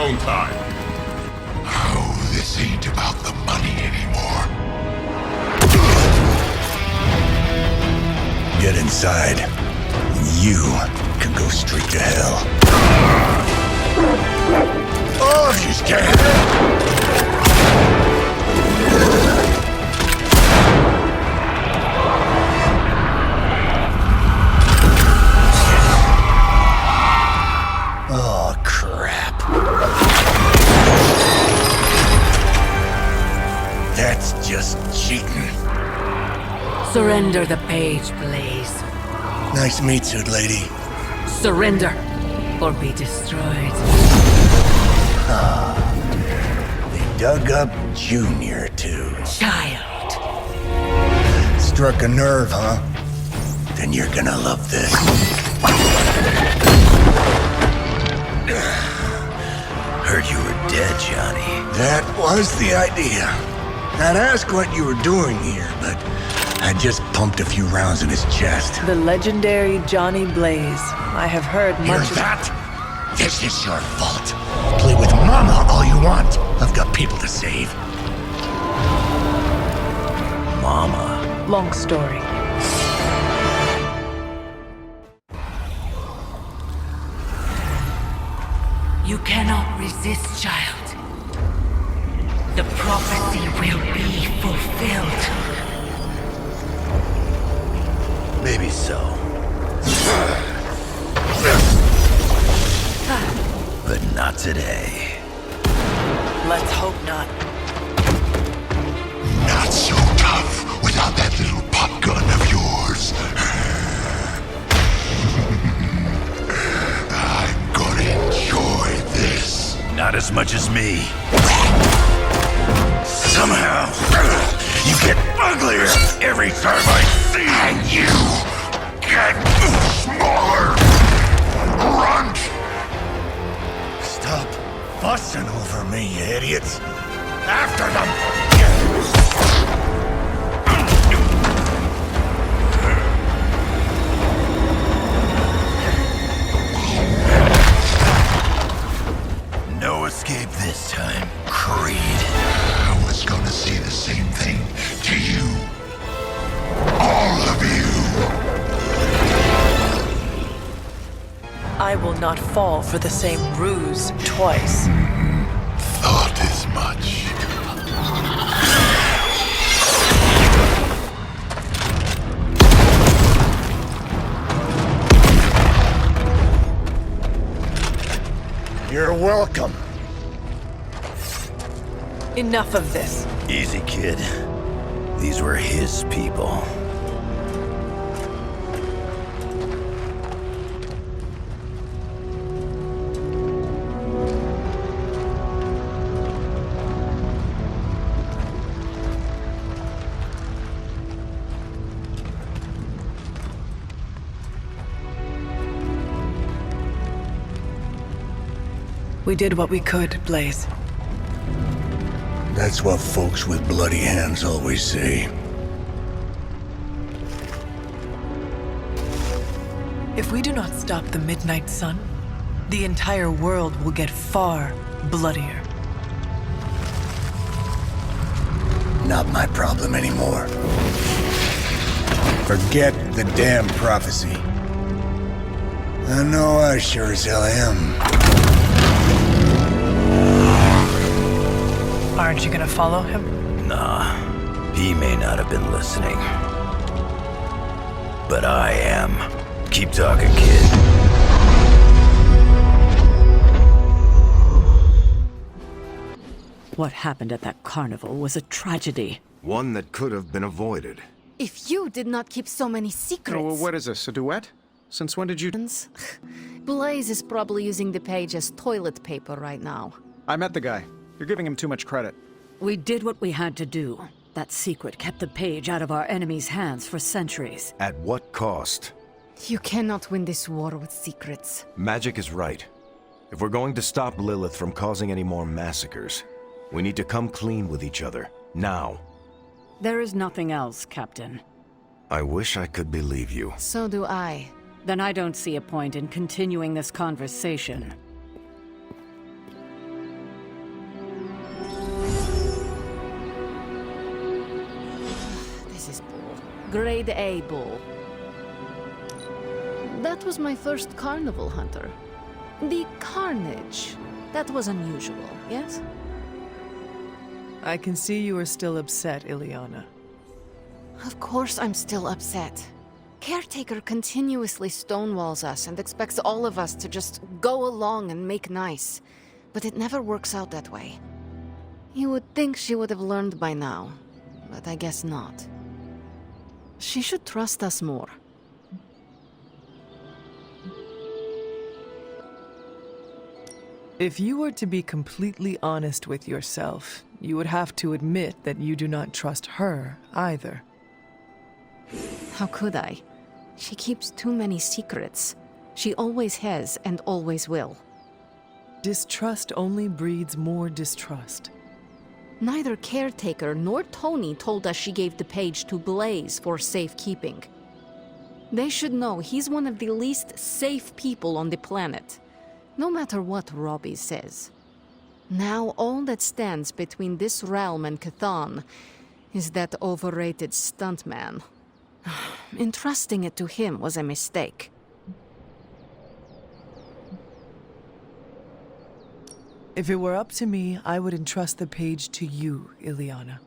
own time. Oh, this ain't about the money anymore. Get inside. You can go straight to hell. Oh, if you can! Oh, crap. That's just cheating. Surrender the page, Blaze. Nice meat suit, lady. Surrender, or be destroyed. They dug up Junior, too. Child. Struck a nerve, huh? Then you're gonna love this. Heard you were dead, Johnny. That was the idea. I'd ask what you were doing here, but I just pumped a few rounds in his chest. The legendary Johnny Blaze. I have heard Hear much of... that? This is your fault. Play with Mama all you want. I've got people to save. Mama. Long story. You cannot resist, child. The prophecy will be fulfilled. Maybe so. But not today. Let's hope not. Not so tough without that little pop gun of yours. I'm gonna enjoy this. Not as much as me. Somehow, you get uglier every time I see you. And you get smaller. Grunt. Stop fussing over me, you idiots. After them. No escape this time, Creed. I was gonna say the same thing to you. All of you. I will not fall for the same ruse twice. Thought as much. You're welcome. Enough of this. Easy, kid. These were his people. We did what we could, Blaze. That's what folks with bloody hands always say. If we do not stop the Midnight Sun, the entire world will get far bloodier. Not my problem anymore. Forget the damn prophecy. I know I sure as hell am. Aren't you gonna follow him? Nah, he may not have been listening. But I am. Keep talking, kid. What happened at that carnival was a tragedy. One that could have been avoided. If you did not keep so many secrets... Oh, what is this, a duet? Since when did you... Blaze is probably using the page as toilet paper right now. I met the guy. You're giving him too much credit. We did what we had to do. That secret kept the page out of our enemies' hands for centuries. At what cost? You cannot win this war with secrets. Magic is right. If we're going to stop Lilith from causing any more massacres, we need to come clean with each other. Now. There is nothing else, Captain. I wish I could believe you. So do I. Then I don't see a point in continuing this conversation. Grade A bull. That was my first carnival, Hunter. The carnage. That was unusual, yes? I can see you are still upset, Ileana. Of course I'm still upset. Caretaker continuously stonewalls us and expects all of us to just go along and make nice. But it never works out that way. You would think she would have learned by now, but I guess not. She should trust us more. If you were to be completely honest with yourself, you would have to admit that you do not trust her either. How could I? She keeps too many secrets. She always has and always will. Distrust only breeds more distrust. Neither Caretaker nor Tony told us she gave the page to Blaze for safekeeping. They should know he's one of the least safe people on the planet, no matter what Robbie says. Now all that stands between this realm and Cathan is that overrated stuntman. Entrusting it to him was a mistake. If it were up to me, I would entrust the page to you, Ileana.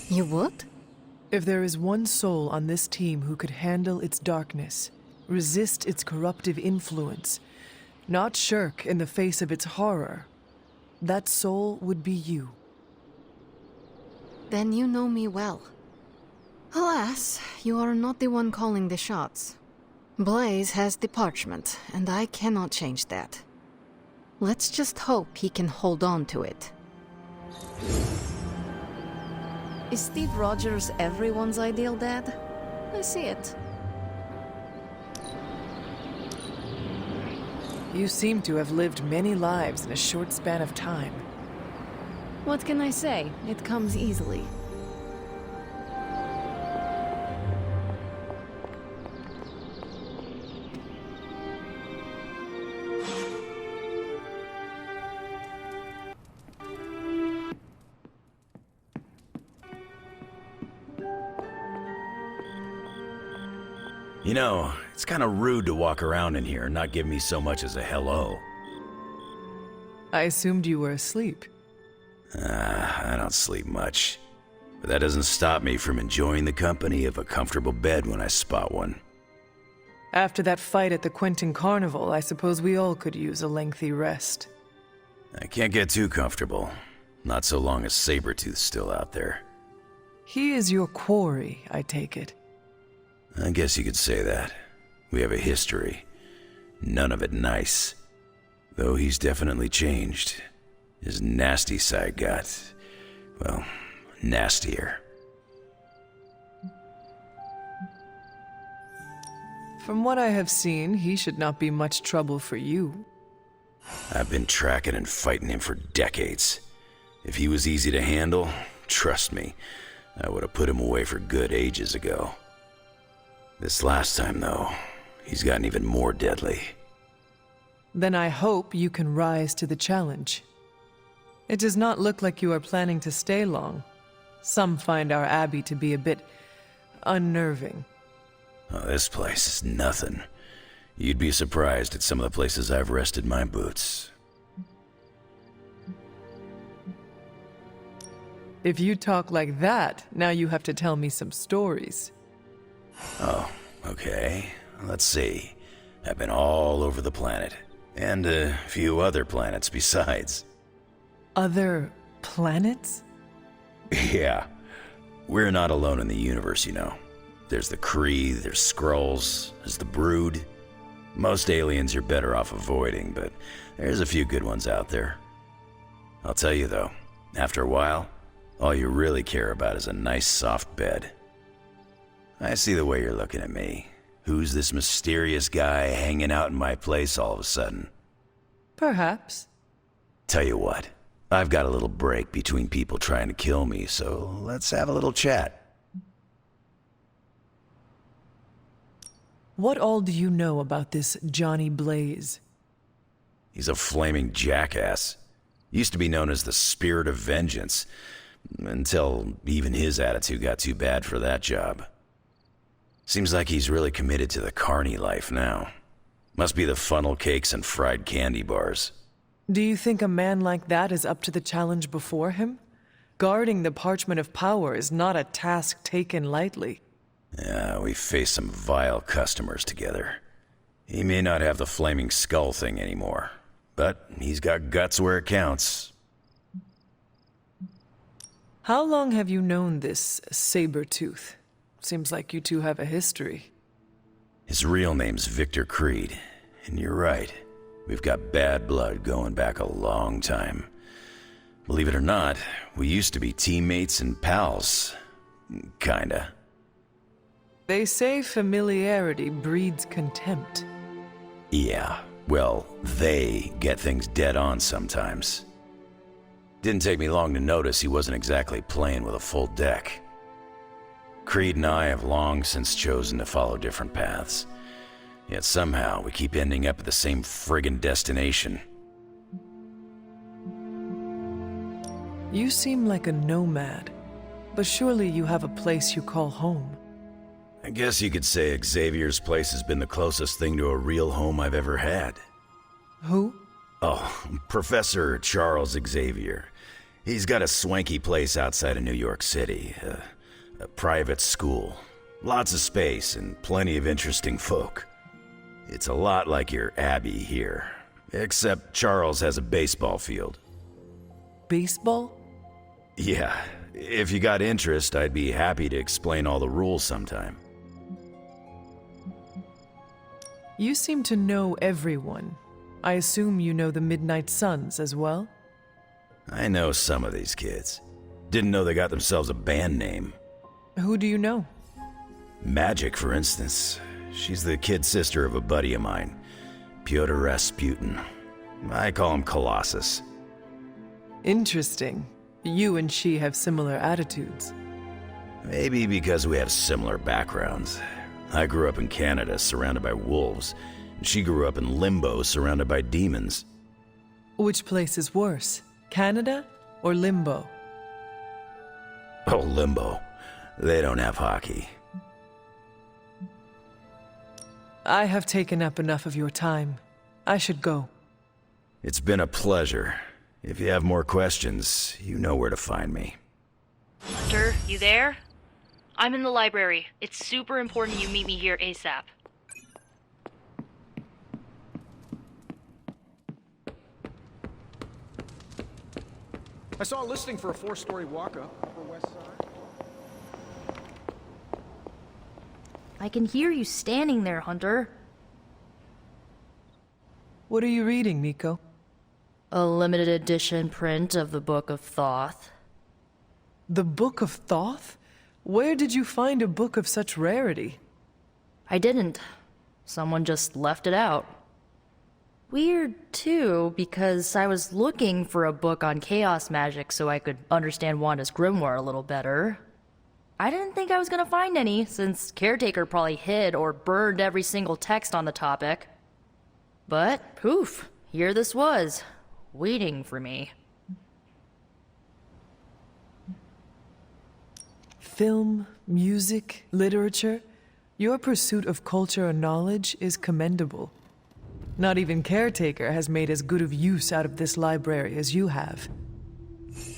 You would? If there is one soul on this team who could handle its darkness, resist its corruptive influence, not shirk in the face of its horror, that soul would be you. Then you know me well. Alas, you are not the one calling the shots. Blaze has the parchment, and I cannot change that. Let's just hope he can hold on to it. Is Steve Rogers everyone's ideal dad? I see it. You seem to have lived many lives in a short span of time. What can I say? It comes easily. You know, it's kind of rude to walk around in here and not give me so much as a hello. I assumed you were asleep. I don't sleep much. But that doesn't stop me from enjoying the company of a comfortable bed when I spot one. After that fight at the Quentin Carnival, I suppose we all could use a lengthy rest. I can't get too comfortable. Not so long as Sabretooth's still out there. He is your quarry, I take it. I guess you could say that. We have a history. None of it nice. Though he's definitely changed. His nasty side got, well, nastier. From what I have seen, he should not be much trouble for you. I've been tracking and fighting him for decades. If he was easy to handle, trust me, I would have put him away for good ages ago. This last time, though, he's gotten even more deadly. Then I hope you can rise to the challenge. It does not look like you are planning to stay long. Some find our abbey to be a bit unnerving. Oh, this place is nothing. You'd be surprised at some of the places I've rested my boots. If you talk like that, now you have to tell me some stories. Oh, okay. Let's see. I've been all over the planet. And a few other planets besides. Other planets? Yeah. We're not alone in the universe, you know. There's the Kree, there's Skrulls, there's the Brood. Most aliens you're better off avoiding, but there's a few good ones out there. I'll tell you though, after a while, all you really care about is a nice soft bed. I see the way you're looking at me. Who's this mysterious guy hanging out in my place all of a sudden? Perhaps. Tell you what, I've got a little break between people trying to kill me, so let's have a little chat. What all do you know about this Johnny Blaze? He's a flaming jackass. Used to be known as the Spirit of Vengeance, until even his attitude got too bad for that job. Seems like he's really committed to the carny life now. Must be the funnel cakes and fried candy bars. Do you think a man like that is up to the challenge before him? Guarding the parchment of power is not a task taken lightly. Yeah, we faced some vile customers together. He may not have the flaming skull thing anymore, but he's got guts where it counts. How long have you known this Sabertooth? Seems like you two have a history. His real name's Victor Creed, and you're right. We've got bad blood going back a long time. Believe it or not, we used to be teammates and pals. Kinda. They say familiarity breeds contempt. Yeah, well, they get things dead on sometimes. Didn't take me long to notice he wasn't exactly playing with a full deck. Creed and I have long since chosen to follow different paths. Yet somehow we keep ending up at the same friggin' destination. You seem like a nomad, but surely you have a place you call home. I guess you could say Xavier's place has been the closest thing to a real home I've ever had. Who? Oh, Professor Charles Xavier. He's got a swanky place outside of New York City. A private school. Lots of space and plenty of interesting folk. It's a lot like your Abbey here. Except Charles has a baseball field. Baseball? Yeah, if you got interest, I'd be happy to explain all the rules sometime. You seem to know everyone. I assume you know the Midnight Suns as well? I know some of these kids. Didn't know they got themselves a band name. Who do you know? Magic, for instance. She's the kid sister of a buddy of mine, Pyotr Rasputin. I call him Colossus. Interesting. You and she have similar attitudes. Maybe because we have similar backgrounds. I grew up in Canada, surrounded by wolves, and she grew up in Limbo, surrounded by demons. Which place is worse, Canada or Limbo? Oh, Limbo. They don't have hockey. I have taken up enough of your time. I should go. It's been a pleasure. If you have more questions, you know where to find me. Hunter, you there? I'm in the library. It's super important you meet me here ASAP. I saw a listing for a 4-story walk-up for West Side. I can hear you standing there, Hunter. What are you reading, Nico? A limited edition print of the Book of Thoth. The Book of Thoth? Where did you find a book of such rarity? I didn't. Someone just left it out. Weird, too, because I was looking for a book on chaos magic so I could understand Wanda's grimoire a little better. I didn't think I was gonna find any, since Caretaker probably hid or burned every single text on the topic. But, poof, here this was, waiting for me. Film, music, literature, your pursuit of culture and knowledge is commendable. Not even Caretaker has made as good of use out of this library as you have.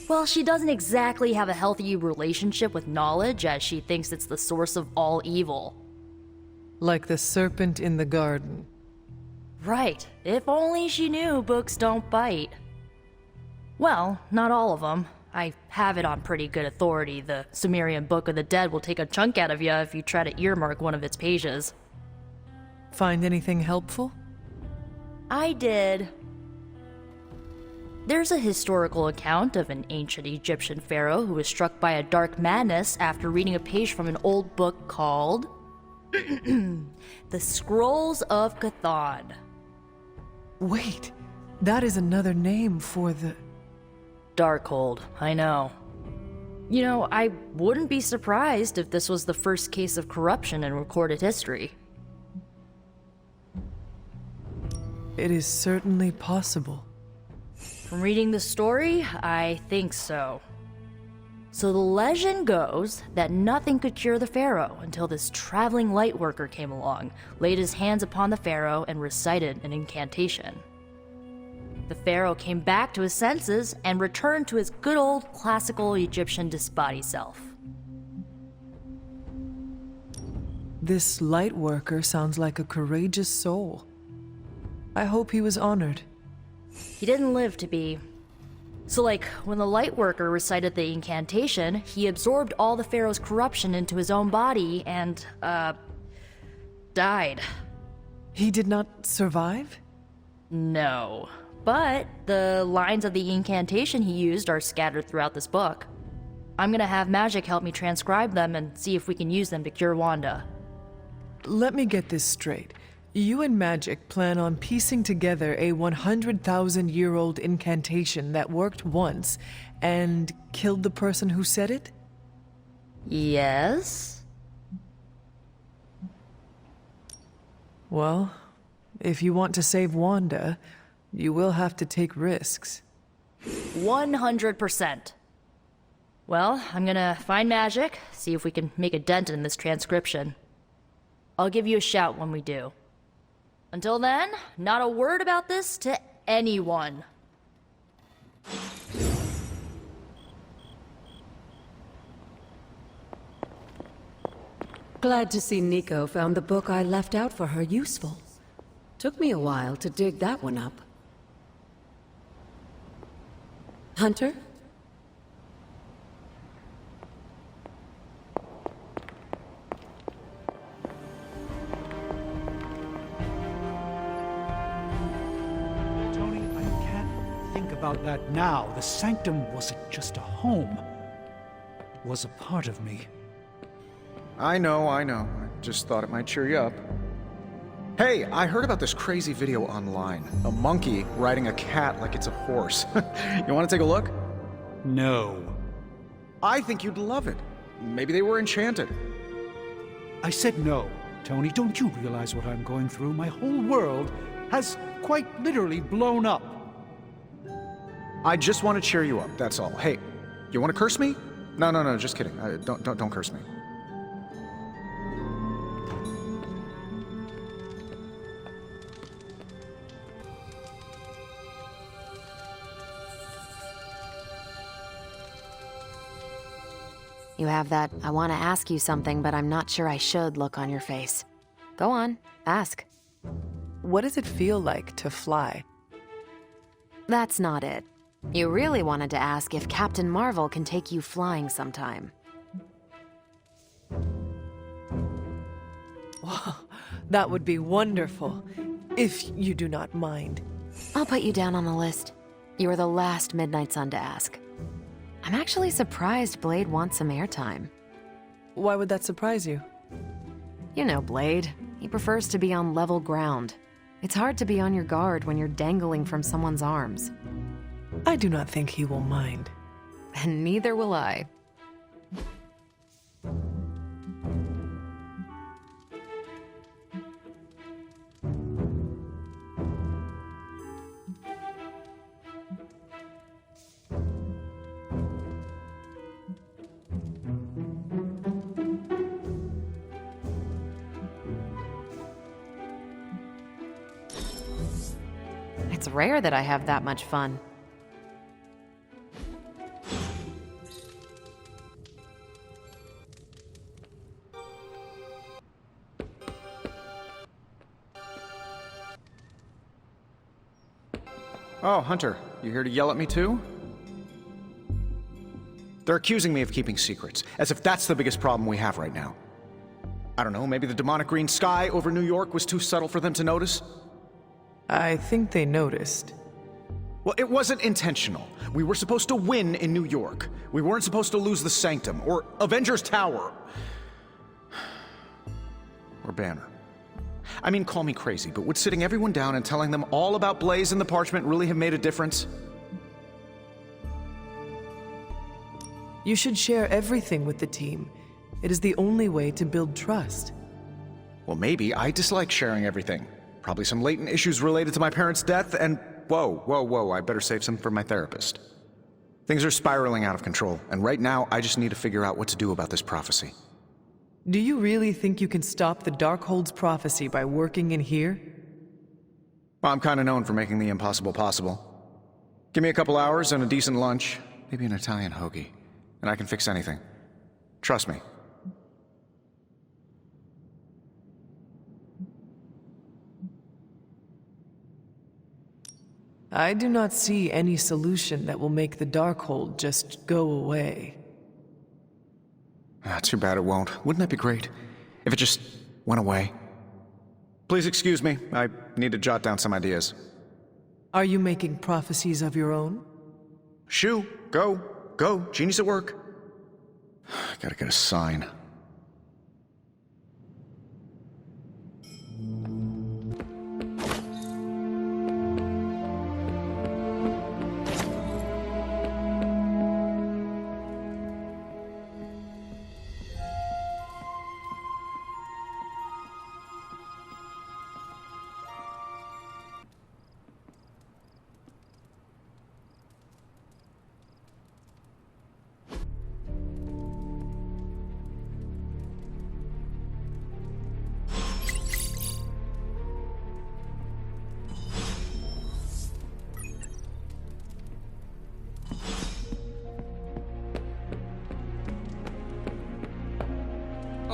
Well, she doesn't exactly have a healthy relationship with knowledge, as she thinks it's the source of all evil. Like the serpent in the garden. Right. If only she knew books don't bite. Well, not all of them. I have it on pretty good authority. The Sumerian Book of the Dead will take a chunk out of you if you try to earmark one of its pages. Find anything helpful? I did. There's a historical account of an ancient Egyptian pharaoh who was struck by a dark madness after reading a page from an old book called The Scrolls of Chthon. Wait, that is another name for the... Darkhold, I know. You know, I wouldn't be surprised if this was the first case of corruption in recorded history. It is certainly possible. From reading the story, I think so. So the legend goes that nothing could cure the pharaoh until this traveling light worker came along, laid his hands upon the pharaoh, and recited an incantation. The pharaoh came back to his senses and returned to his good old classical Egyptian disbody self. This light worker sounds like a courageous soul. I hope he was honored. He didn't live to be. So when the light worker recited the incantation, he absorbed all the pharaoh's corruption into his own body and, died. He did not survive? No. But the lines of the incantation he used are scattered throughout this book. I'm gonna have Magic help me transcribe them and see if we can use them to cure Wanda. Let me get this straight. You and Magic plan on piecing together a 100,000-year-old incantation that worked once and killed the person who said it? Yes? Well, if you want to save Wanda, you will have to take risks. 100%. Well, I'm gonna find Magic, see if we can make a dent in this transcription. I'll give you a shout when we do. Until then, not a word about this to anyone. Glad to see Nico found the book I left out for her useful. Took me a while to dig that one up. Hunter? Tony, I can't think about that now. The sanctum wasn't just a home. It was a part of me. I know. I just thought it might cheer you up. Hey, I heard about this crazy video online. A monkey riding a cat like it's a horse. You want to take a look? No. I think you'd love it. Maybe they were enchanted. I said no. Tony, don't you realize what I'm going through? My whole world has quite literally blown up. I just want to cheer you up, that's all. Hey, you want to curse me? No, just kidding. Don't curse me. You have that I want to ask you something, but I'm not sure I should look on your face. Go on, ask. What does it feel like to fly? That's not it. You really wanted to ask if Captain Marvel can take you flying sometime. Wow, that would be wonderful, if you do not mind. I'll put you down on the list. You were the last Midnight Sun to ask. I'm actually surprised Blade wants some airtime. Why would that surprise you? You know Blade. He prefers to be on level ground. It's hard to be on your guard when you're dangling from someone's arms. I do not think he will mind. And neither will I. It's rare that I have that much fun. Oh, Hunter, you here to yell at me too? They're accusing me of keeping secrets, as if that's the biggest problem we have right now. I don't know, maybe the demonic green sky over New York was too subtle for them to notice? I think they noticed. Well, it wasn't intentional. We were supposed to win in New York. We weren't supposed to lose the Sanctum, or Avengers Tower. Or Banner. I mean, call me crazy, but would sitting everyone down and telling them all about Blaze and the Parchment really have made a difference? You should share everything with the team. It is the only way to build trust. Well, maybe I dislike sharing everything. Probably some latent issues related to my parents' death, and whoa, I better save some for my therapist. Things are spiraling out of control, and right now I just need to figure out what to do about this prophecy. Do you really think you can stop the Darkhold's prophecy by working in here? Well, I'm kind of known for making the impossible possible. Give me a couple hours and a decent lunch, maybe an Italian hoagie, and I can fix anything. Trust me. I do not see any solution that will make the Darkhold just go away. Too bad it won't. Wouldn't that be great? If it just went away. Please excuse me. I need to jot down some ideas. Are you making prophecies of your own? Shoo, go. Go. Genius at work. Gotta get a sign.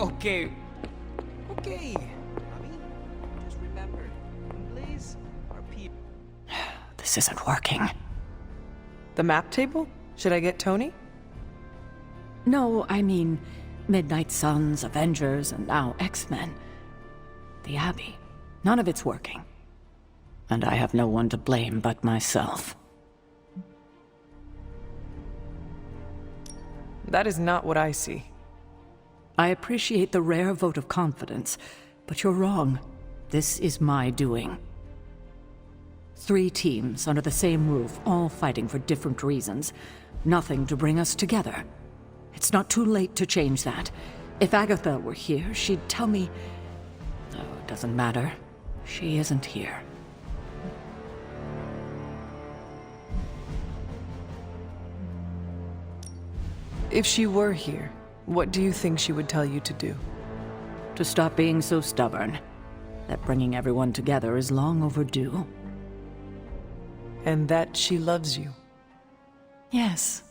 Okay. Mommy, just remember, Blaze are people. This isn't working. The map table? Should I get Tony? No, I mean Midnight Suns, Avengers, and now X-Men. The Abbey. None of it's working. And I have no one to blame but myself. That is not what I see. I appreciate the rare vote of confidence, but you're wrong. This is my doing. 3 teams under the same roof, all fighting for different reasons. Nothing to bring us together. It's not too late to change that. If Agatha were here, she'd tell me... Oh, it doesn't matter. She isn't here. If she were here, what do you think she would tell you to do? To stop being so stubborn. That bringing everyone together is long overdue. And that she loves you. Yes.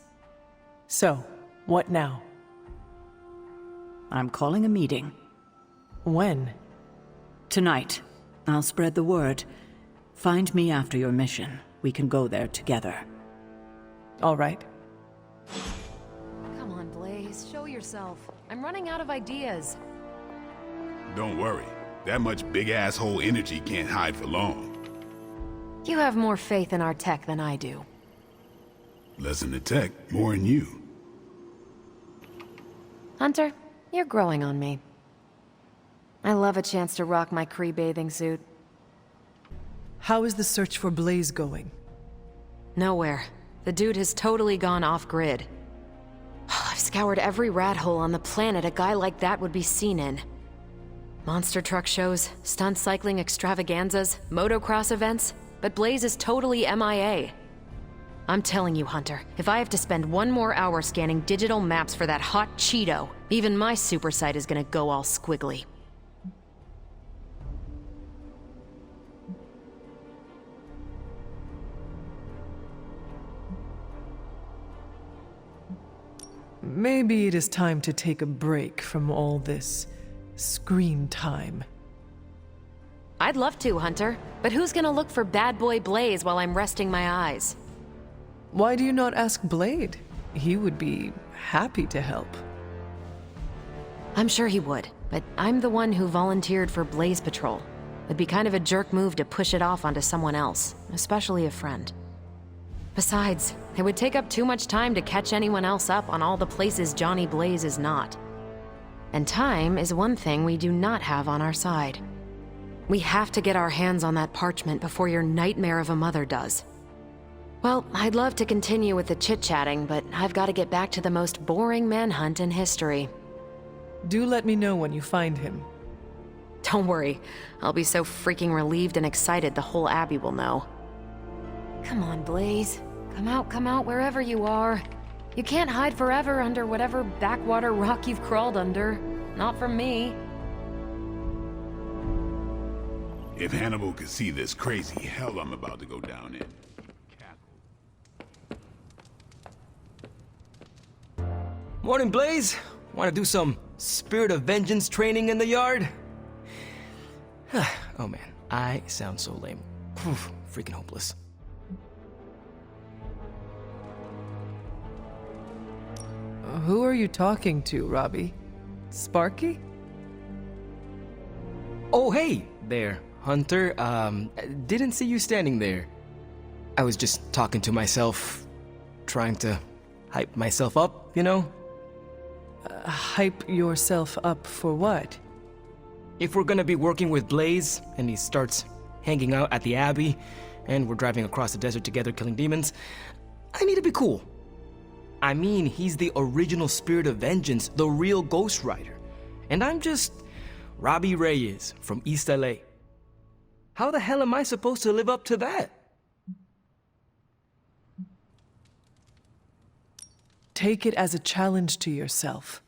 So, what now? I'm calling a meeting. When? Tonight. I'll spread the word. Find me after your mission. We can go there together. All right. Come on, Blaze. Show yourself. I'm running out of ideas. Don't worry. That much big-asshole energy can't hide for long. You have more faith in our tech than I do. Less in the tech, more in you. Hunter, you're growing on me. I love a chance to rock my Kree bathing suit. How is the search for Blaze going? Nowhere. The dude has totally gone off-grid. I've scoured every rat hole on the planet a guy like that would be seen in. Monster truck shows, stunt cycling extravaganzas, motocross events, but Blaze is totally MIA. I'm telling you, Hunter, if I have to spend 1 more hour scanning digital maps for that hot Cheeto, even my super sight is gonna go all squiggly. Maybe it is time to take a break from all this screen time. I'd love to, Hunter, but who's gonna look for bad boy Blaze while I'm resting my eyes? Why do you not ask Blade? He would be happy to help. I'm sure he would, but I'm the one who volunteered for Blaze Patrol. It'd be kind of a jerk move to push it off onto someone else, especially a friend. Besides, it would take up too much time to catch anyone else up on all the places Johnny Blaze is not. And time is one thing we do not have on our side. We have to get our hands on that parchment before your nightmare of a mother does. Well, I'd love to continue with the chit-chatting, but I've got to get back to the most boring manhunt in history. Do let me know when you find him. Don't worry, I'll be so freaking relieved and excited the whole Abbey will know. Come on, Blaze. Come out wherever you are. You can't hide forever under whatever backwater rock you've crawled under. Not from me. If Hannibal could see this crazy hell I'm about to go down in. Morning, Blaze. Want to do some Spirit of Vengeance training in the yard? Oh man, I sound so lame. Whew, freaking hopeless. Who are you talking to, Robbie? Sparky? Oh, hey there, Hunter. Didn't see you standing there. I was just talking to myself, trying to hype myself up, you know? Hype yourself up for what? If we're gonna be working with Blaze, and he starts hanging out at the Abbey, and we're driving across the desert together killing demons, I need to be cool. I mean, he's the original Spirit of Vengeance, the real Ghost Rider. And I'm just Robbie Reyes from East LA. How the hell am I supposed to live up to that? Take it as a challenge to yourself.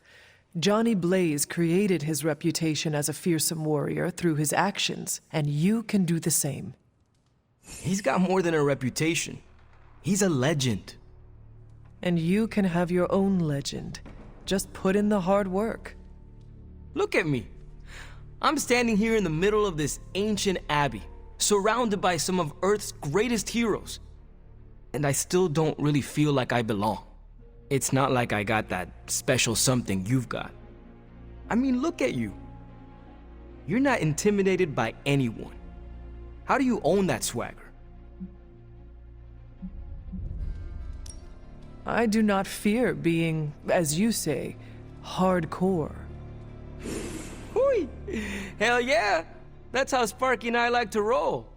Johnny Blaze created his reputation as a fearsome warrior through his actions, and you can do the same. He's got more than a reputation. He's a legend. And you can have your own legend. Just put in the hard work. Look at me. I'm standing here in the middle of this ancient abbey, surrounded by some of Earth's greatest heroes. And I still don't really feel like I belong. It's not like I got that special something you've got. I mean, look at you. You're not intimidated by anyone. How do you own that swagger? I do not fear being, as you say, hardcore. Hooey! Hell yeah! That's how Sparky and I like to roll.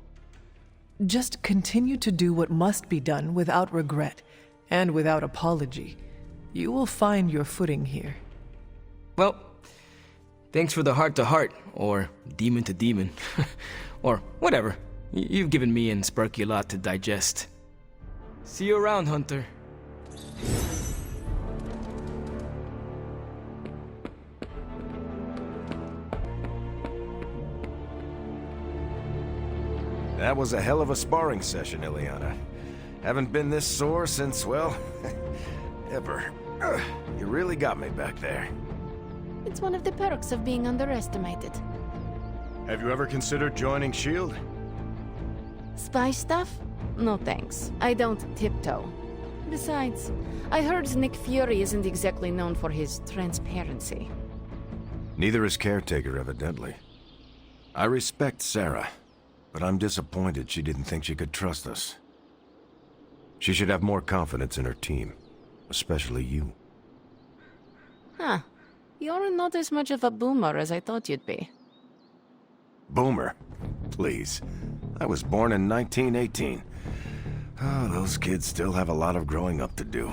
Just continue to do what must be done without regret and without apology. You will find your footing here. Well, thanks for the heart-to-heart, or demon-to-demon, or whatever. You've given me and Sparky a lot to digest. See you around, Hunter. That was a hell of a sparring session, Ileana. Haven't been this sore since, well, ever. You really got me back there. It's one of the perks of being underestimated. Have you ever considered joining S.H.I.E.L.D.? Spy stuff? No thanks. I don't tiptoe. Besides, I heard Nick Fury isn't exactly known for his transparency. Neither is Caretaker, evidently. I respect Sarah, but I'm disappointed she didn't think she could trust us. She should have more confidence in her team, especially you. Huh. You're not as much of a boomer as I thought you'd be. Boomer? Please. I was born in 1918. Oh, those kids still have a lot of growing up to do.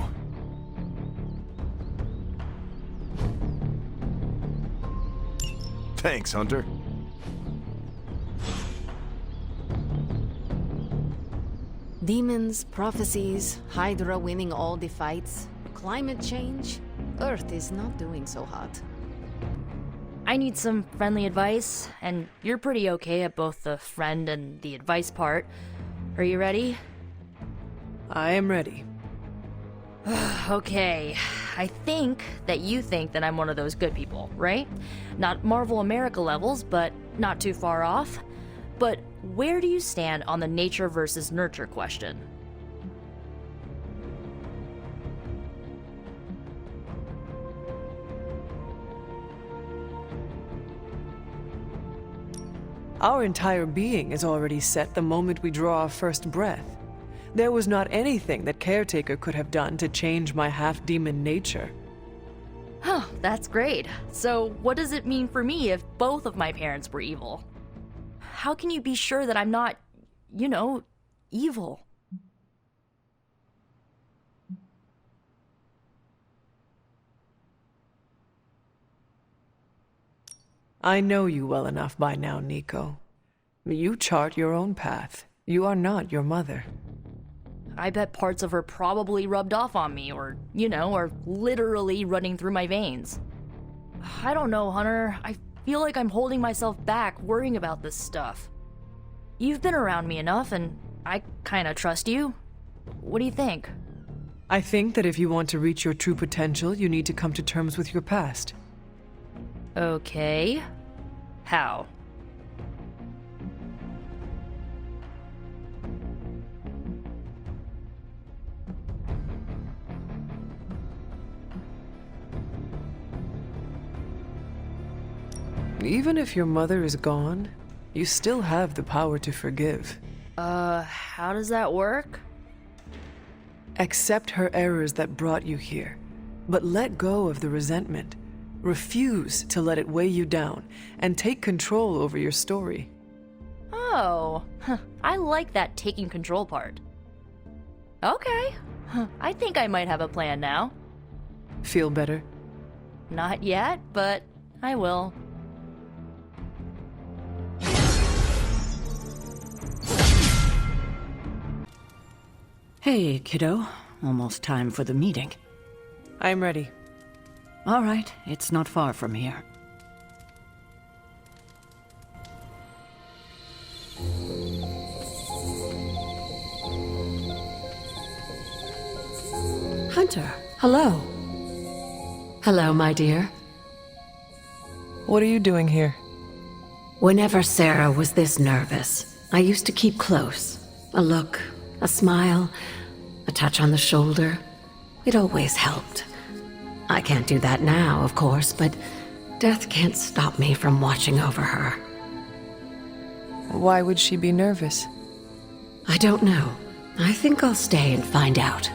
Thanks, Hunter. Demons, prophecies, Hydra winning all the fights, climate change. Earth is not doing so hot. I need some friendly advice, and you're pretty okay at both the friend and the advice part. Are you ready? I am ready. Okay, I think that you think that I'm one of those good people, right? Not Marvel America levels, but not too far off. But where do you stand on the nature versus nurture question? Our entire being is already set the moment we draw our first breath. There was not anything that Caretaker could have done to change my half-demon nature. Oh, that's great. So what does it mean for me if both of my parents were evil? How can you be sure that I'm not, you know, evil? I know you well enough by now, Nico. You chart your own path. You are not your mother. I bet parts of her probably rubbed off on me, or, are literally running through my veins. I don't know, Hunter. I feel like I'm holding myself back worrying about this stuff. You've been around me enough, and I kinda trust you. What do you think? I think that if you want to reach your true potential, you need to come to terms with your past. Okay. How? Even if your mother is gone, you still have the power to forgive. How does that work? Accept her errors that brought you here, but let go of the resentment. Refuse to let it weigh you down, and take control over your story. Oh, I like that taking control part. Okay, I think I might have a plan now. Feel better? Not yet, but I will. Hey, kiddo. Almost time for the meeting. I'm ready. All right, it's not far from here. Hunter, hello. Hello, my dear. What are you doing here? Whenever Sarah was this nervous, I used to keep close. A look, a smile, a touch on the shoulder. It always helped. I can't do that now, of course, but death can't stop me from watching over her. Why would she be nervous? I don't know. I think I'll stay and find out.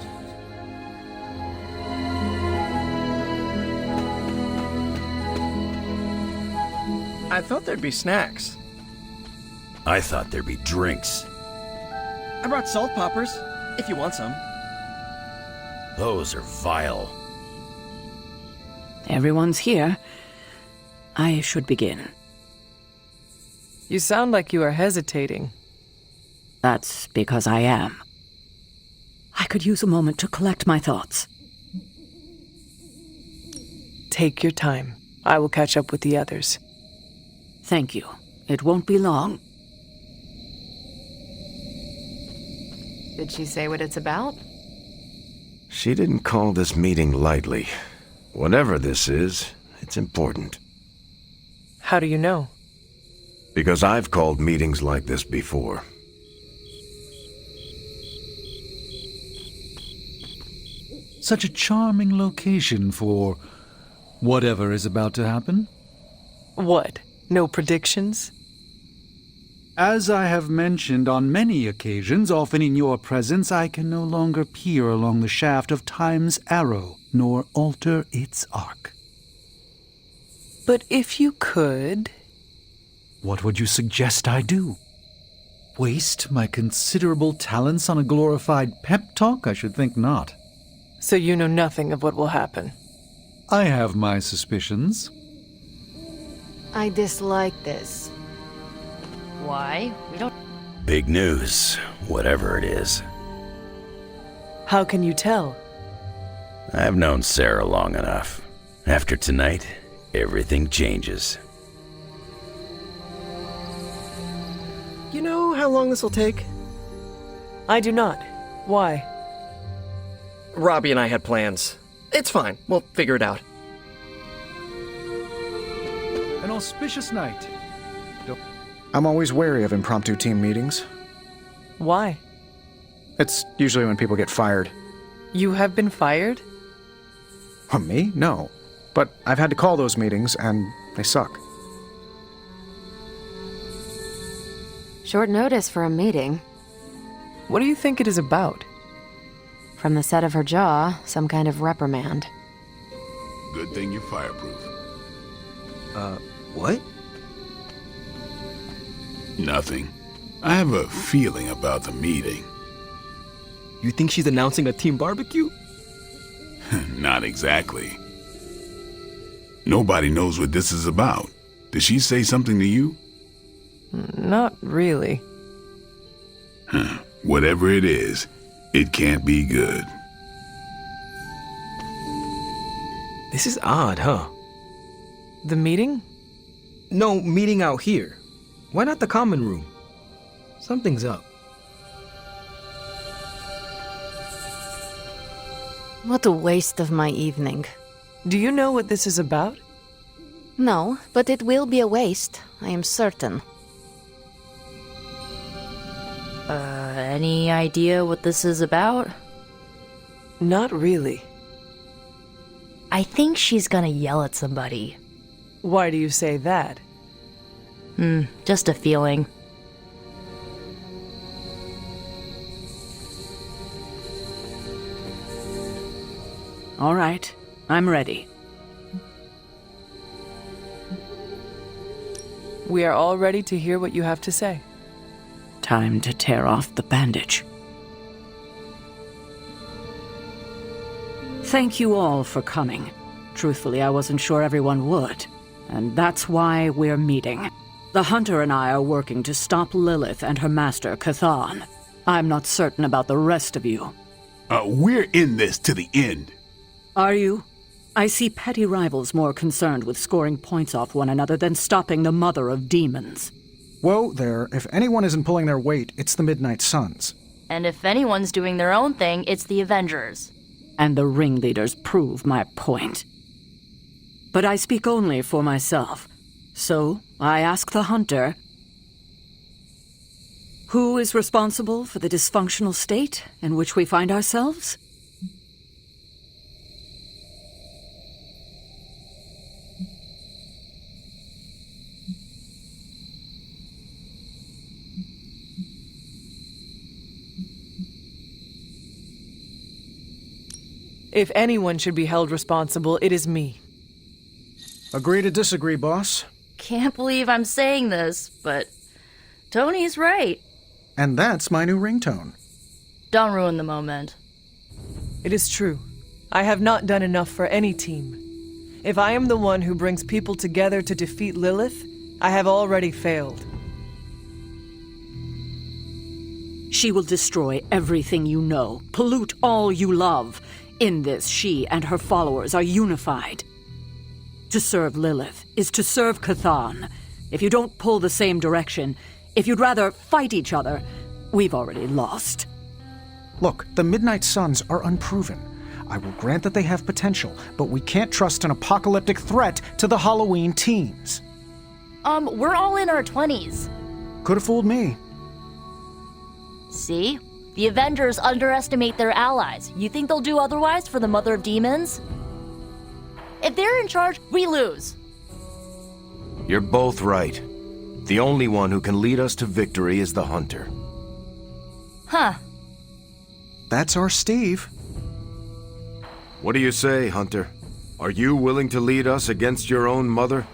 I thought there'd be snacks. I thought there'd be drinks. I brought salt poppers, if you want some. Those are vile. Everyone's here. I should begin. You sound like you are hesitating. That's because I am. I could use a moment to collect my thoughts. Take your time. I will catch up with the others. Thank you. It won't be long. Did she say what it's about? She didn't call this meeting lightly. Whatever this is, it's important. How do you know? Because I've called meetings like this before. Such a charming location for whatever is about to happen. What? No predictions? As I have mentioned on many occasions, often in your presence, I can no longer peer along the shaft of time's arrow, nor alter its arc. But if you could... What would you suggest I do? Waste my considerable talents on a glorified pep talk? I should think not. So you know nothing of what will happen? I have my suspicions. I dislike this. Why? We don't... Big news, whatever it is. How can you tell? I've known Sarah long enough. After tonight, everything changes. You know how long this will take? I do not. Why? Robbie and I had plans. It's fine. We'll figure it out. An auspicious night. I'm always wary of impromptu team meetings. Why? It's usually when people get fired. You have been fired? Me? No. But I've had to call those meetings, and they suck. Short notice for a meeting. What do you think it is about? From the set of her jaw, some kind of reprimand. Good thing you're fireproof. What? Nothing. I have a feeling about the meeting. You think she's announcing a team barbecue? Not exactly. Nobody knows what this is about. Did she say something to you? Not really. Whatever it is, It can't be good. This is odd, huh? The meeting? No, meeting out here. Why not the common room? Something's up. What a waste of my evening. Do you know what this is about? No, but it will be a waste, I am certain. Any idea what this is about? Not really. I think she's gonna yell at somebody. Why do you say that? Just a feeling. All right, I'm ready. We are all ready to hear what you have to say. Time to tear off the bandage. Thank you all for coming. Truthfully, I wasn't sure everyone would. And that's why we're meeting. The Hunter and I are working to stop Lilith and her master, Cathan. I'm not certain about the rest of you. We're in this to the end. Are you? I see petty rivals more concerned with scoring points off one another than stopping the mother of demons. Whoa there, if anyone isn't pulling their weight, it's the Midnight Suns. And if anyone's doing their own thing, it's the Avengers. And the ringleaders prove my point. But I speak only for myself. So, I ask the Hunter, who is responsible for the dysfunctional state in which we find ourselves? If anyone should be held responsible, it is me. Agree to disagree, boss. Can't believe I'm saying this, but Tony's right. And that's my new ringtone. Don't ruin the moment. It is true. I have not done enough for any team. If I am the one who brings people together to defeat Lilith, I have already failed. She will destroy everything you know, pollute all you love. In this, she and her followers are unified. To serve Lilith is to serve Cathan. If you don't pull the same direction, if you'd rather fight each other, we've already lost. Look, the Midnight Suns are unproven. I will grant that they have potential, but we can't trust an apocalyptic threat to the Halloween teens. We're all in our 20s. Could have fooled me. See? The Avengers underestimate their allies. You think they'll do otherwise for the Mother of Demons? If they're in charge, we lose. You're both right. The only one who can lead us to victory is the Hunter. Huh. That's our Steve. What do you say, Hunter? Are you willing to lead us against your own mother?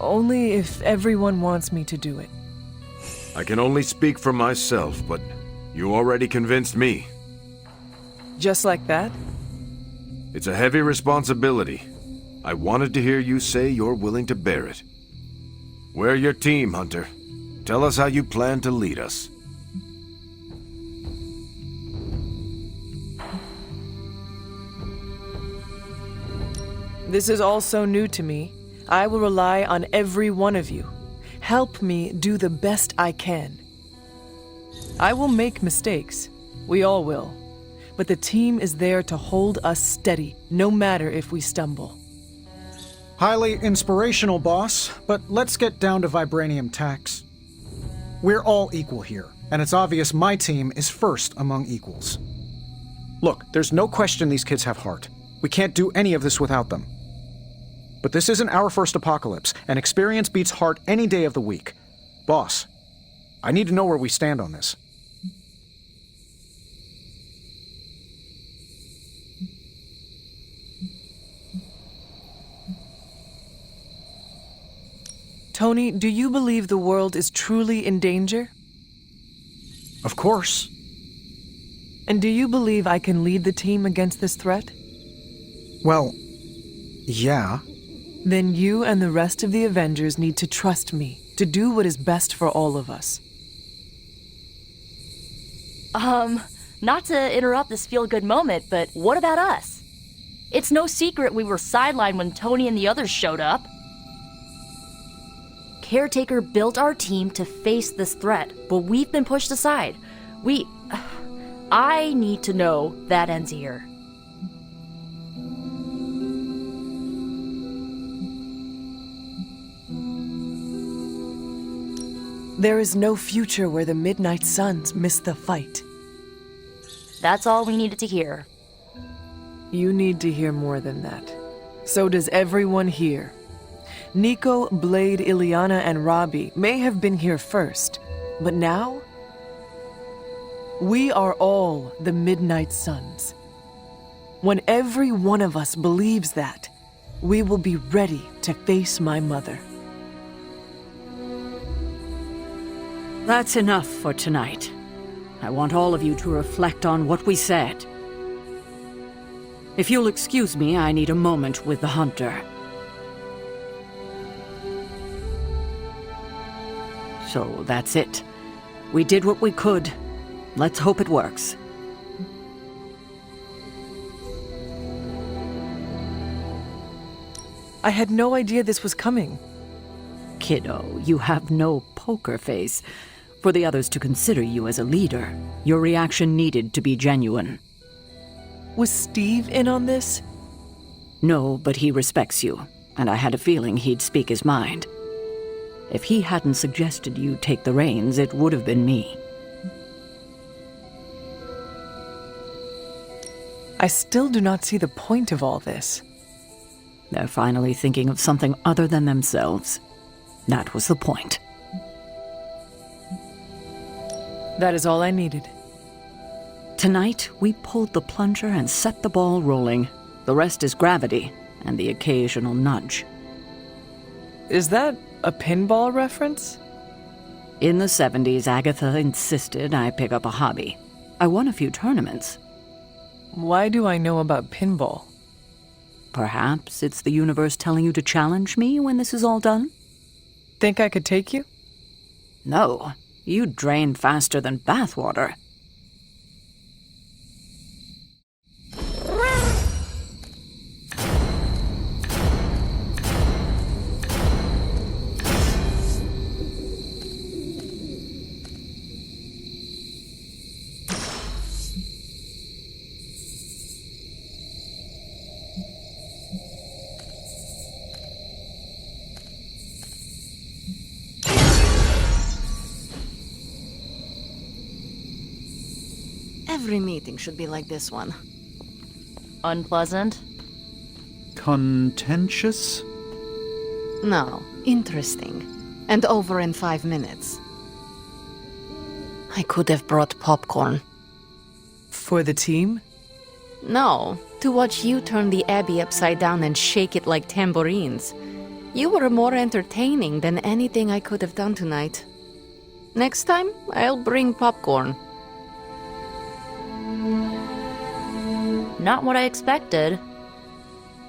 Only if everyone wants me to do it. I can only speak for myself, but you already convinced me. Just like that? It's a heavy responsibility. I wanted to hear you say you're willing to bear it. We're your team, Hunter. Tell us how you plan to lead us. This is all so new to me. I will rely on every one of you. Help me do the best I can. I will make mistakes. We all will. But the team is there to hold us steady, no matter if we stumble. Highly inspirational, boss, but let's get down to vibranium tax. We're all equal here, and it's obvious my team is first among equals. Look, there's no question these kids have heart. We can't do any of this without them. But this isn't our first apocalypse, and experience beats heart any day of the week. Boss, I need to know where we stand on this. Tony, do you believe the world is truly in danger? Of course. And do you believe I can lead the team against this threat? Well, yeah. Then you and the rest of the Avengers need to trust me to do what is best for all of us. Not to interrupt this feel-good moment, but what about us? It's no secret we were sidelined when Tony and the others showed up. Caretaker built our team to face this threat, but we've been pushed aside. I need to know that ends here. There is no future where the Midnight Suns miss the fight. That's all we needed to hear. You need to hear more than that. So does everyone here. Nico, Blade, Ileana, and Robbie may have been here first, but now, we are all the Midnight Suns. When every one of us believes that, we will be ready to face my mother. That's enough for tonight. I want all of you to reflect on what we said. If you'll excuse me, I need a moment with the Hunter. So that's it. We did what we could. Let's hope it works. I had no idea this was coming. Kiddo, you have no poker face. For the others to consider you as a leader, your reaction needed to be genuine. Was Steve in on this? No, but he respects you, and I had a feeling he'd speak his mind. If he hadn't suggested you take the reins, it would have been me. I still do not see the point of all this. They're finally thinking of something other than themselves. That was the point. That is all I needed. Tonight, we pulled the plunger and set the ball rolling. The rest is gravity and the occasional nudge. Is that a pinball reference? In the 70s, Agatha insisted I pick up a hobby. I won a few tournaments. Why do I know about pinball? Perhaps it's the universe telling you to challenge me when this is all done? Think I could take you? No. You drain faster than bathwater. Every meeting should be like this one. Unpleasant? Contentious? No, interesting. And over in 5 minutes. I could have brought popcorn. For the team? No, to watch you turn the Abbey upside down and shake it like tambourines. You were more entertaining than anything I could have done tonight. Next time, I'll bring popcorn. Not what I expected.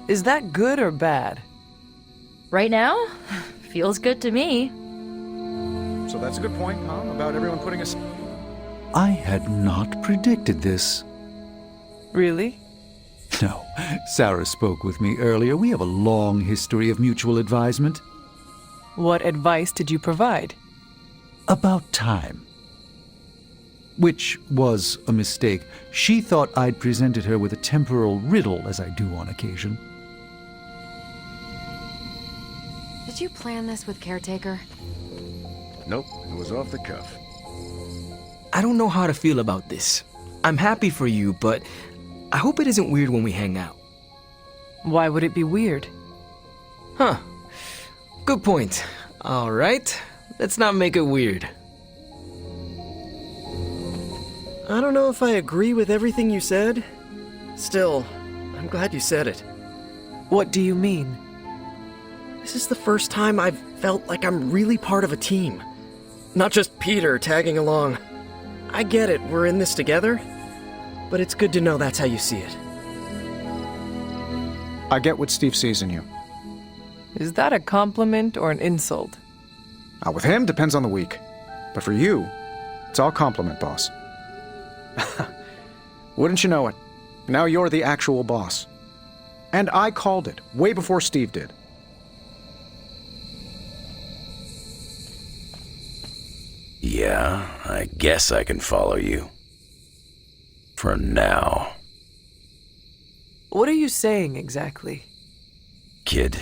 Is that good or bad? Right now? Feels good to me. So that's a good point, huh? About everyone putting us... I had not predicted this. Really? No. Sarah spoke with me earlier. We have a long history of mutual advisement. What advice did you provide? About time. Which was a mistake. She thought I'd presented her with a temporal riddle, as I do on occasion. Did you plan this with Caretaker? Nope, it was off the cuff. I don't know how to feel about this. I'm happy for you, but I hope it isn't weird when we hang out. Why would it be weird? Huh. Good point. All right, let's not make it weird. I don't know if I agree with everything you said. Still, I'm glad you said it. What do you mean? This is the first time I've felt like I'm really part of a team. Not just Peter tagging along. I get it, we're in this together. But it's good to know that's how you see it. I get what Steve sees in you. Is that a compliment or an insult? With him, depends on the week. But for you, it's all compliment, boss. Wouldn't you know it? Now you're the actual boss. And I called it, way before Steve did. Yeah, I guess I can follow you. For now. What are you saying exactly? Kid,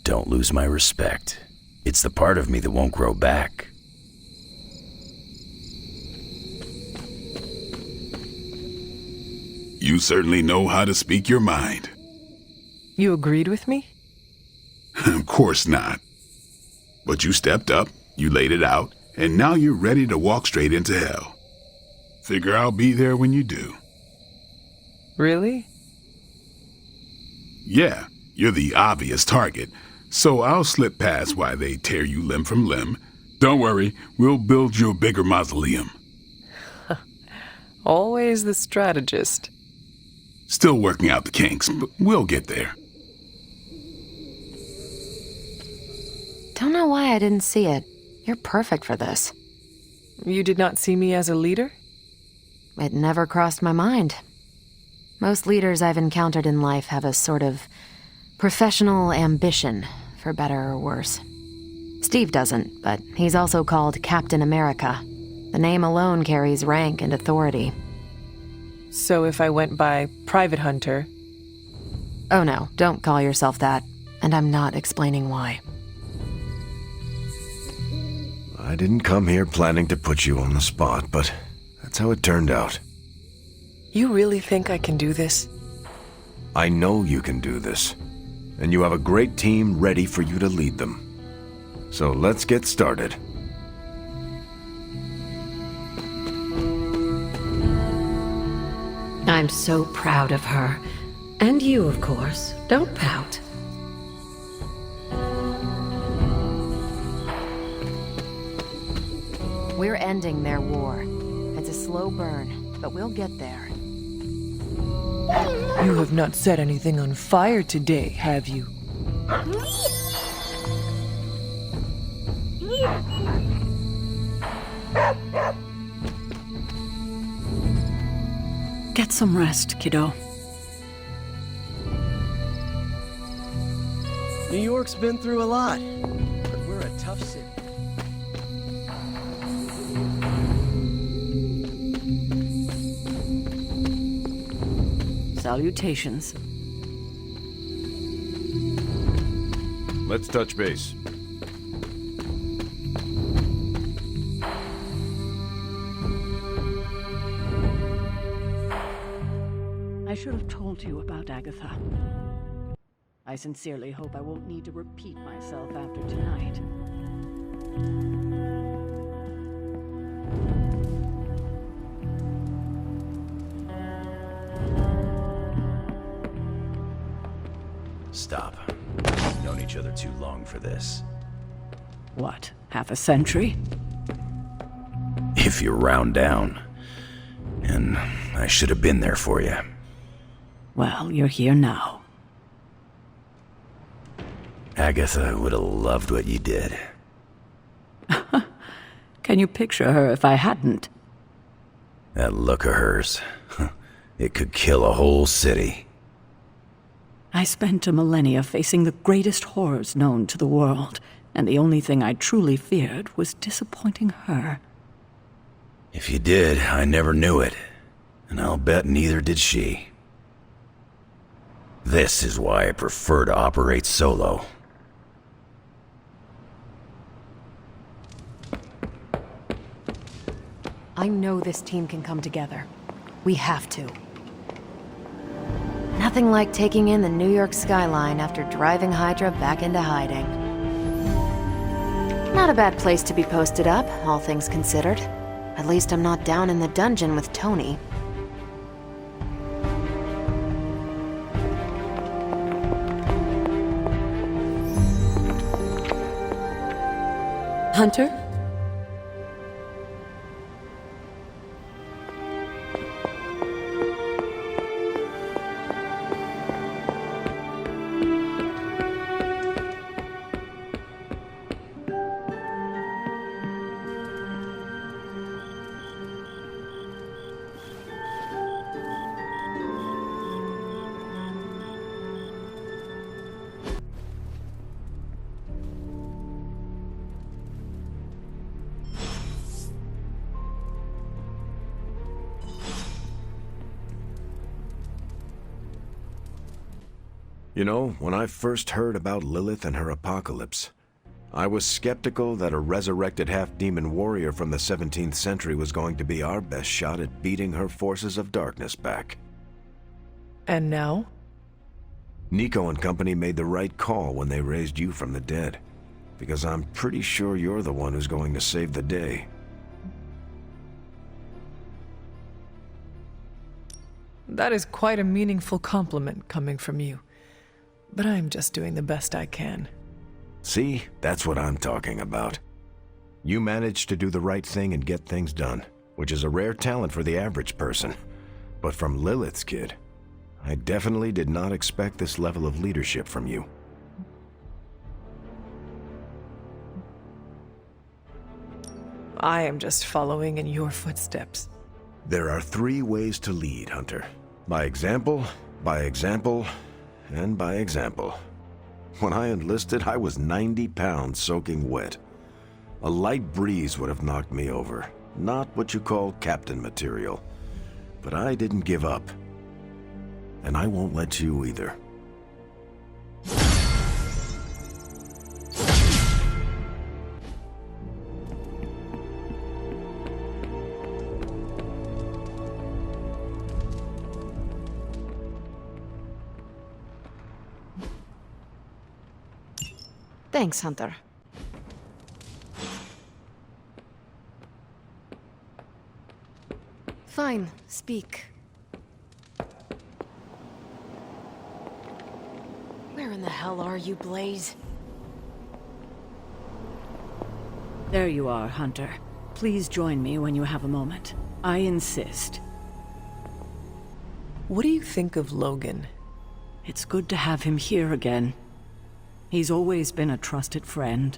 don't lose my respect. It's the part of me that won't grow back. You certainly know how to speak your mind. You agreed with me? Of course not. But you stepped up, you laid it out, and now you're ready to walk straight into hell. Figure I'll be there when you do. Really? Yeah, you're the obvious target, so I'll slip past while they tear you limb from limb. Don't worry, we'll build you a bigger mausoleum. Always the strategist. Still working out the kinks, but we'll get there. Don't know why I didn't see it. You're perfect for this. You did not see me as a leader? It never crossed my mind. Most leaders I've encountered in life have a sort of professional ambition, for better or worse. Steve doesn't, but he's also called Captain America. The name alone carries rank and authority. So if I went by Private Hunter... Oh no, don't call yourself that. And I'm not explaining why. I didn't come here planning to put you on the spot, but that's how it turned out. You really think I can do this? I know you can do this, and you have a great team ready for you to lead them. So let's get started. I'm so proud of her. And you, of course. Don't pout. We're ending their war. It's a slow burn, but we'll get there. You have not set anything on fire today, have you? Get some rest, kiddo. New York's been through a lot, but we're a tough city. Salutations. Let's touch base. I should have told you about Agatha. I sincerely hope I won't need to repeat myself after tonight. Stop. We've known each other too long for this. What, half a century? If you round down. And I should have been there for you. Well, you're here now. Agatha would have loved what you did. Can you picture her if I hadn't? That look of hers. It could kill a whole city. I spent a millennia facing the greatest horrors known to the world, and the only thing I truly feared was disappointing her. If you did, I never knew it. And I'll bet neither did she. This is why I prefer to operate solo. I know this team can come together. We have to. Nothing like taking in the New York skyline after driving Hydra back into hiding. Not a bad place to be posted up, all things considered. At least I'm not down in the dungeon with Tony. Hunter? You know, when I first heard about Lilith and her apocalypse, I was skeptical that a resurrected half-demon warrior from the 17th century was going to be our best shot at beating her forces of darkness back. And now? Nico and company made the right call when they raised you from the dead, because I'm pretty sure you're the one who's going to save the day. That is quite a meaningful compliment coming from you. But I'm just doing the best I can. See, that's what I'm talking about. You managed to do the right thing and get things done, which is a rare talent for the average person. But from Lilith's kid, I definitely did not expect this level of leadership from you. I am just following in your footsteps. There are 3 ways to lead, Hunter. By example, and by example. When I enlisted, I was 90 pounds soaking wet. A light breeze would have knocked me over. Not what you call captain material. But I didn't give up. And I won't let you either. Thanks, Hunter. Fine, speak. Where in the hell are you, Blaze? There you are, Hunter. Please join me when you have a moment. I insist. What do you think of Logan? It's good to have him here again. He's always been a trusted friend.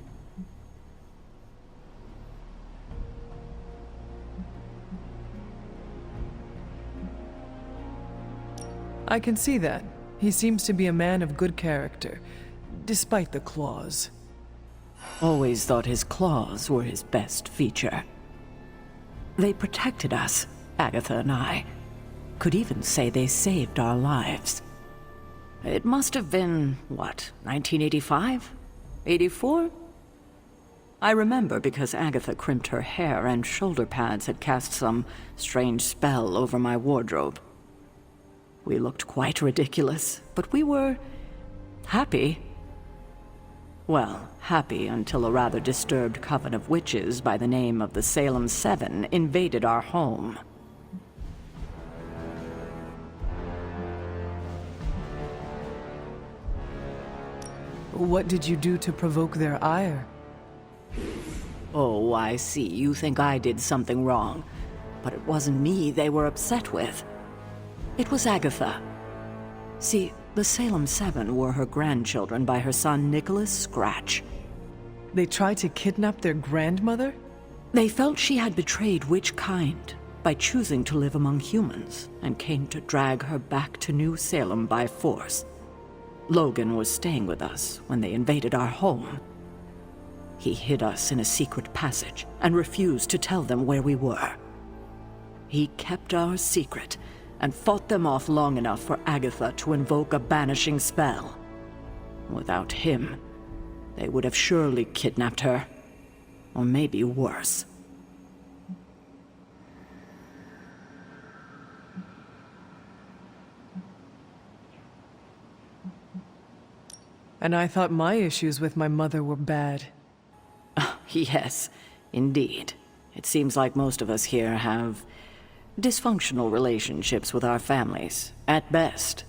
I can see that. He seems to be a man of good character, despite the claws. Always thought his claws were his best feature. They protected us, Agatha and I. Could even say they saved our lives. It must have been, what, 1985? 84? I remember because Agatha crimped her hair and shoulder pads had cast some strange spell over my wardrobe. We looked quite ridiculous, but we were happy. Well, happy until a rather disturbed coven of witches by the name of the Salem Seven invaded our home. What did you do to provoke their ire? Oh, I see. You think I did something wrong. But it wasn't me they were upset with. It was Agatha. See, the Salem Seven were her grandchildren by her son Nicholas Scratch. They tried to kidnap their grandmother? They felt she had betrayed which kind by choosing to live among humans and came to drag her back to New Salem by force. Logan was staying with us when they invaded our home. He hid us in a secret passage and refused to tell them where we were. He kept our secret and fought them off long enough for Agatha to invoke a banishing spell. Without him, they would have surely kidnapped her. Or maybe worse. And I thought my issues with my mother were bad. Yes, indeed. It seems like most of us here have dysfunctional relationships with our families, at best.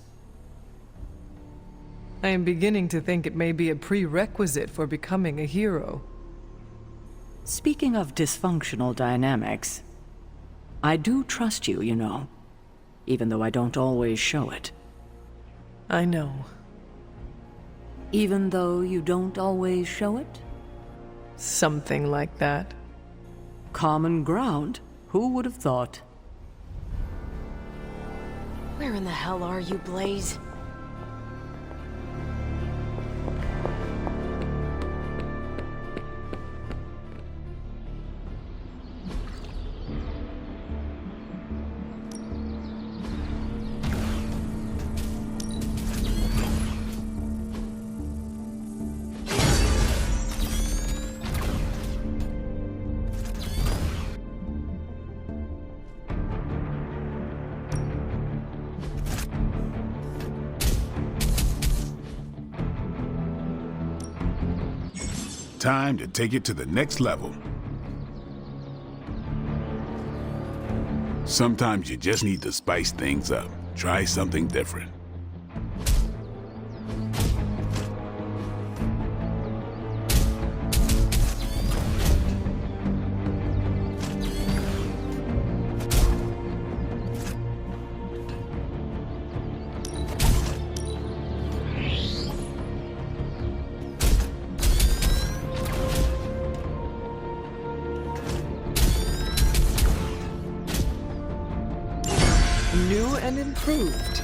I am beginning to think it may be a prerequisite for becoming a hero. Speaking of dysfunctional dynamics, I do trust you, you know, even though I don't always show it. I know. Even though you don't always show it? Something like that. Common ground? Who would have thought? Where in the hell are you, Blaze? time to take it to the next level. Sometimes you just need to spice things up. Try something different. New and improved.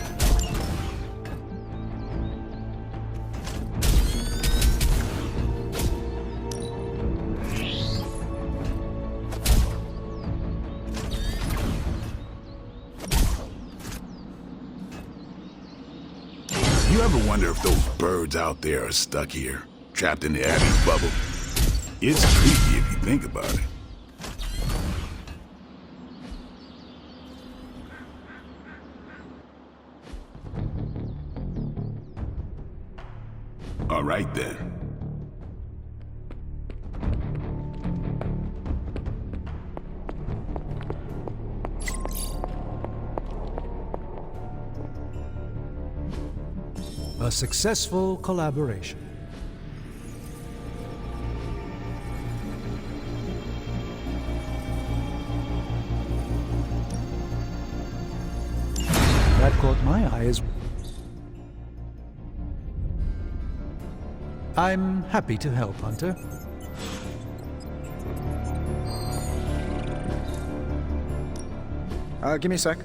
You ever wonder if those birds out there are stuck here, trapped in the Abbey's bubble? It's creepy if you think about it. All right, then. A successful collaboration. That caught my eye as I'm happy to help, Hunter. Give me a sec.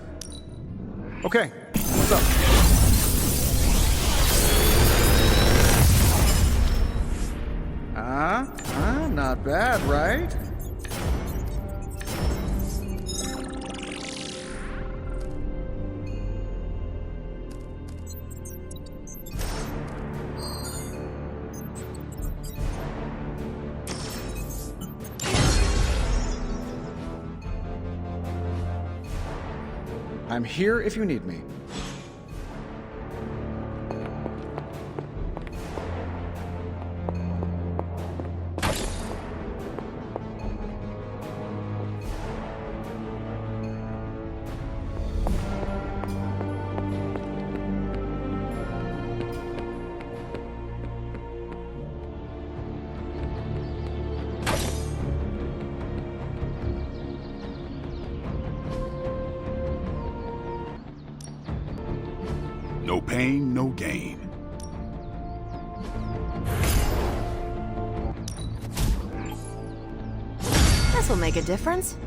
Okay, what's up? Not bad, right? I'm here if you need me. No pain, no gain. This'll make a difference.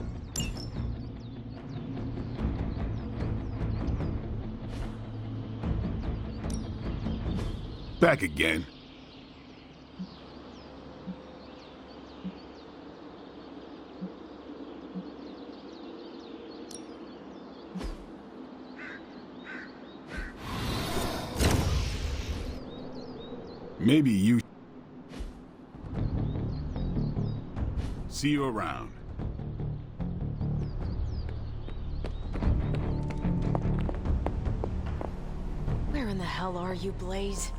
Back again. Maybe you... See you around. Where in the hell are you, Blaze?